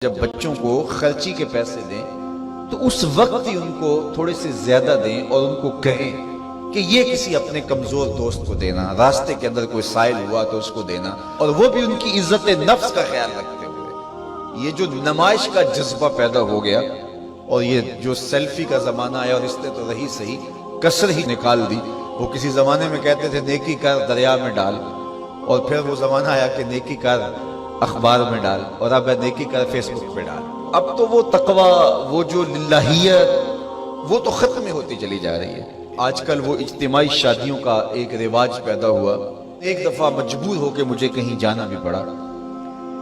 جب بچوں کو خرچی کے پیسے دیں تو اس وقت ہی ان کو تھوڑے سے زیادہ دیں اور ان کو کہیں کہ یہ کسی اپنے کمزور دوست کو دینا، راستے کے اندر کوئی سائل ہوا تو اس کو دینا، اور وہ بھی ان کی عزت نفس کا خیال رکھتے ہوئے۔ یہ جو نمائش کا جذبہ پیدا ہو گیا اور یہ جو سیلفی کا زمانہ آیا، اور اس نے تو رہی صحیح کسر ہی نکال دی۔ وہ کسی زمانے میں کہتے تھے نیکی کر دریا میں ڈال، اور پھر وہ زمانہ آیا کہ نیکی کر اخبار میں ڈال، اور اب نیکی کر فیس بک پہ ڈال۔ اب تو وہ تقوی، وہ جو للہیت، وہ تو ختم ہوتی چلی جا رہی ہے۔ آج کل وہ اجتماعی شادیوں کا ایک رواج پیدا ہوا۔ ایک دفعہ مجبور ہو کے مجھے کہیں جانا بھی پڑا،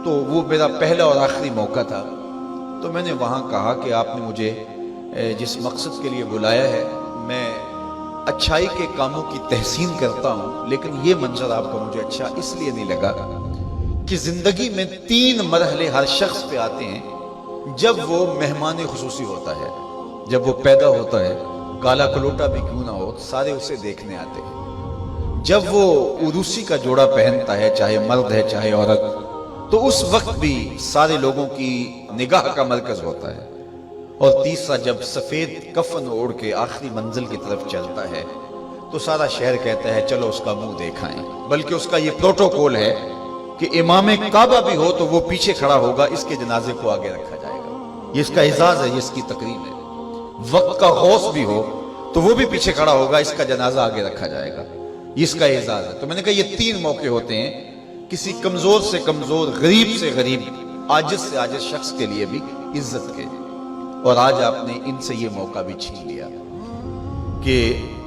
تو وہ میرا پہلا اور آخری موقع تھا۔ تو میں نے وہاں کہا کہ آپ نے مجھے جس مقصد کے لیے بلایا ہے، میں اچھائی کے کاموں کی تحسین کرتا ہوں، لیکن یہ منظر آپ کا مجھے اچھا اس لیے نہیں لگا کہ زندگی میں 3 مرحلے ہر شخص پہ آتے ہیں۔ جب وہ مہمان خصوصی ہوتا ہے، جب وہ پیدا ہوتا ہے، کالا کلوٹا بھی کیوں نہ ہو، سارے اسے دیکھنے آتے ہیں۔ جب وہ عروسی کا جوڑا پہنتا ہے، چاہے مرد ہے چاہے عورت، تو اس وقت بھی سارے لوگوں کی نگاہ کا مرکز ہوتا ہے۔ اور تیسرا، جب سفید کفن اوڑھ کے آخری منزل کی طرف چلتا ہے تو سارا شہر کہتا ہے چلو اس کا منہ دیکھائیں۔ بلکہ اس کا یہ پروٹوکول ہے کہ امام کعبہ بھی ہو تو وہ پیچھے کھڑا ہوگا، اس کے جنازے کو آگے رکھا جائے گا۔ یہ اس کا اعزاز ہے، یہ اس کی تقریب ہے۔ وقت کا غوث بھی ہو تو وہ بھی پیچھے کھڑا ہوگا، اس کا جنازہ آگے رکھا جائے گا، یہ اس کا اعزاز ہے۔ تو میں نے کہا یہ 3 موقع ہوتے ہیں کسی کمزور سے کمزور، غریب سے غریب، عاجز سے عاجز شخص کے لیے بھی عزت کے، اور آج آپ نے ان سے یہ موقع بھی چھین لیا کہ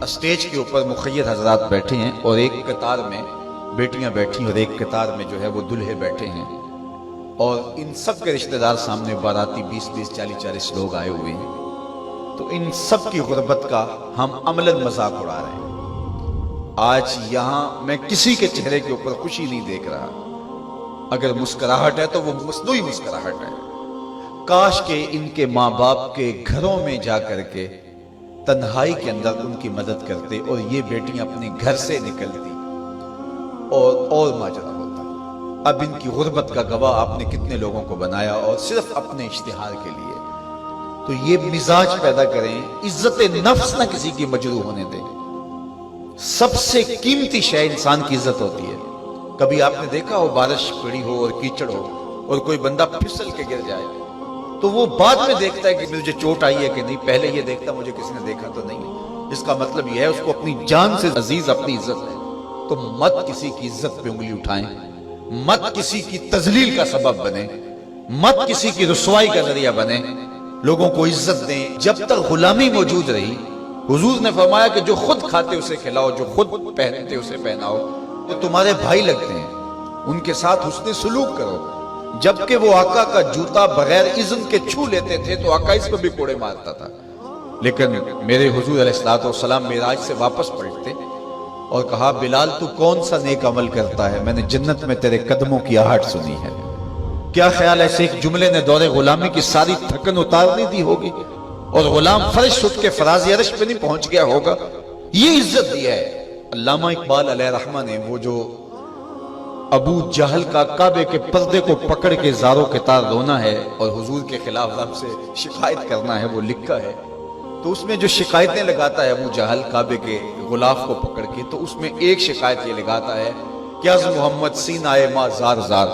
اسٹیج کے اوپر مخیر حضرات بیٹھے ہیں، اور ایک قطار میں بیٹیاں بیٹھی اور ایک قطار میں جو ہے وہ دلہے بیٹھے ہیں، اور ان سب کے رشتہ دار سامنے، باراتی 20-20 40-40 لوگ آئے ہوئے ہیں۔ تو ان سب کی غربت کا ہم عملاً مذاق اڑا رہے ہیں۔ آج یہاں میں کسی کے چہرے کے اوپر خوشی نہیں دیکھ رہا۔ اگر مسکراہٹ ہے تو وہ مصنوعی مسکراہٹ ہے۔ کاش کہ ان کے ماں باپ کے گھروں میں جا کر کے تنہائی کے اندر ان کی مدد کرتے، اور یہ بیٹیاں اپنے گھر سے نکلتی اور ماجرا ہوتا۔ اب ان کی غربت کا گواہ آپ نے کتنے لوگوں کو بنایا، اور صرف اپنے اشتہار کے لیے۔ تو یہ مزاج پیدا کریں، عزت نفس نہ کسی کی مجروح ہونے دیں۔ سب سے قیمتی شے انسان کی عزت ہوتی ہے۔ کبھی آپ نے دیکھا ہو بارش پڑی ہو اور کیچڑ ہو اور کوئی بندہ پھسل کے گر جائے تو وہ بعد میں دیکھتا ہے کہ مجھے چوٹ آئی ہے کہ نہیں، پہلے یہ دیکھتا مجھے کسی نے دیکھا تو نہیں۔ اس کا مطلب یہ ہے اس کو اپنی جان سے عزیز اپنی عزت ہے۔ تو مت کسی کی عزت پہ انگلی اٹھائیں، مت کسی کی تذلیل کا سبب بنے، مت کسی کی رسوائی کا ذریعہ بنے۔ لوگوں کو عزت دیں۔ جب تک غلامی موجود رہی، حضور نے فرمایا کہ جو خود کھاتے اسے کھلاؤ، جو خود پہنتے اسے پہناؤ۔ جو تمہارے بھائی لگتے ہیں ان کے ساتھ حسن سلوک کرو۔ جبکہ وہ آقا کا جوتا بغیر اذن کے چھو لیتے تھے تو آقا اس پہ بھی کوڑے مارتا تھا، لیکن میرے حضور علیہ السلام معراج سے واپس پلٹتے اور کہا بلال تو کون سا نیک عمل کرتا ہے، میں نے جنت میں تیرے قدموں کی آہٹ سنی ہے۔ کیا خیال ہے اس ایک جملے نے دور غلامی کی ساری تھکن اتارنی دی ہوگی، اور غلام فرش اٹھ کے فراز عرش پہ نہیں پہنچ گیا ہوگا؟ یہ عزت دی ہے۔ علامہ اقبال علیہ رحمہ نے وہ جو ابو جہل کا کعبے کے پردے کو پکڑ کے زاروں کے تار رونا ہے اور حضور کے خلاف رب سے شکایت کرنا ہے، وہ لکھا ہے۔ تو اس میں جو شکایتیں لگاتا ہے ابو جہل کعبے کے غلاف کو پکڑ کے، تو اس میں ایک شکایت یہ لگاتا ہے کہ از محمد سینہ ما زار زار،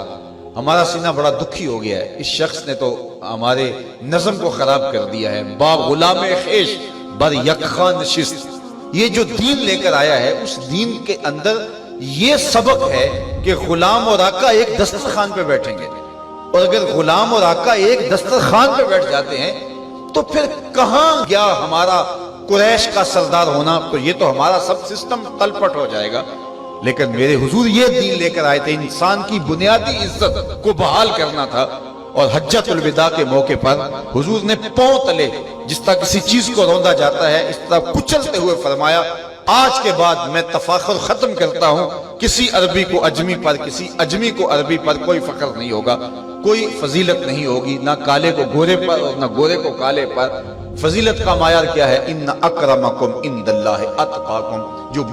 ہمارا سینہ بڑا دکھی ہو گیا ہے، اس شخص نے تو ہمارے نظم کو خراب کر دیا ہے۔ با غلام خیش بر یکخاں نشست، یہ جو دین لے کر آیا ہے اس دین کے اندر یہ سبق ہے کہ غلام اور آقا ایک دسترخوان پہ بیٹھیں گے، اور اگر غلام اور آقا ایک دسترخوان پہ بیٹھ جاتے ہیں تو پھر کہاں گیا ہمارا قریش کا سردار ہونا؟ تو یہ تو ہمارا سب سسٹم تلپٹ ہو جائے گا۔ لیکن میرے حضور یہ دین لے کر آئے تھے، انسان کی بنیادی عزت کو بحال کرنا تھا۔ اور حجۃ الوداع کے موقع پر حضور نے پاؤں تلے جس طرح کسی چیز کو روندا جاتا ہے اس طرح کچلتے ہوئے فرمایا آج کے بعد میں تفاخر ختم کرتا ہوں، کسی عربی کو اجمی پر، کسی اجمی کو عربی پر کوئی فخر نہیں ہوگا، کوئی فضیلت نہیں ہوگی، نہ کالے کو گورے پر اور نہ گورے کو کالے پر۔ فضیلت کا معیار کیا ہے؟ ان اکرمکم عند اللہ اتقاکم، جو